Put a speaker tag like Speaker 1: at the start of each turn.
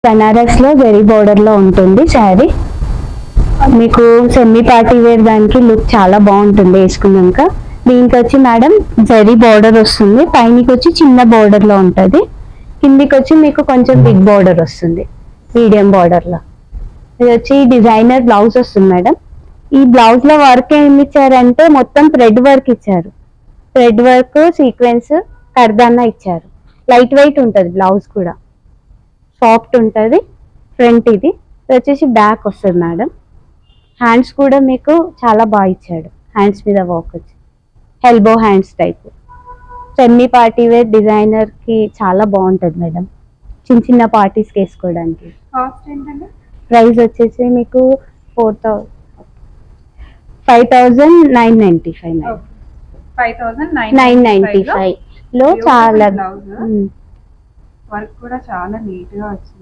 Speaker 1: బనారస్ లో జరీ బోర్డర్ లో ఉంటుంది శారీ. మీకు సెమీ పార్టీ వేర్ దానికి లుక్ చాలా బాగుంటుంది వేసుకున్నాక. దీనికి వచ్చి మేడం జరీ బోర్డర్ వస్తుంది, పైనకి వచ్చి చిన్న బోర్డర్ లో ఉంటుంది, కిందికి వచ్చి మీకు కొంచెం బిగ్ బోర్డర్ వస్తుంది మీడియం బోర్డర్ లో. ఇది వచ్చి డిజైనర్ బ్లౌజ్ వస్తుంది మేడం. ఈ బ్లౌజ్ లో వర్క్ ఏమి ఇచ్చారంటే మొత్తం థ్రెడ్ వర్క్ ఇచ్చారు, థ్రెడ్ వర్క్ సీక్వెన్స్ కర్దానా ఇచ్చారు. లైట్ వెయిట్ ఉంటుంది, బ్లౌజ్ కూడా సాఫ్ట్ ఉంటుంది. ఫ్రంట్ ఇది వచ్చేసి బ్యాక్ వస్తుంది మేడం. హ్యాండ్స్ కూడా మీకు చాలా బాగా ఇచ్చాడు, హ్యాండ్స్ మీద వర్క్ వచ్చి elbow hands type. Semi party wear designer కి చాలా బాగుంటుంది మేడం, చిన్న చిన్న పార్టీస్కి వేసుకోవడానికి. ప్రైస్ వచ్చేసి మీకు 5,995 మేడం. 5,995 లో చాలా
Speaker 2: వర్క్ కూడా చాలా నీట్ గా వచ్చింది.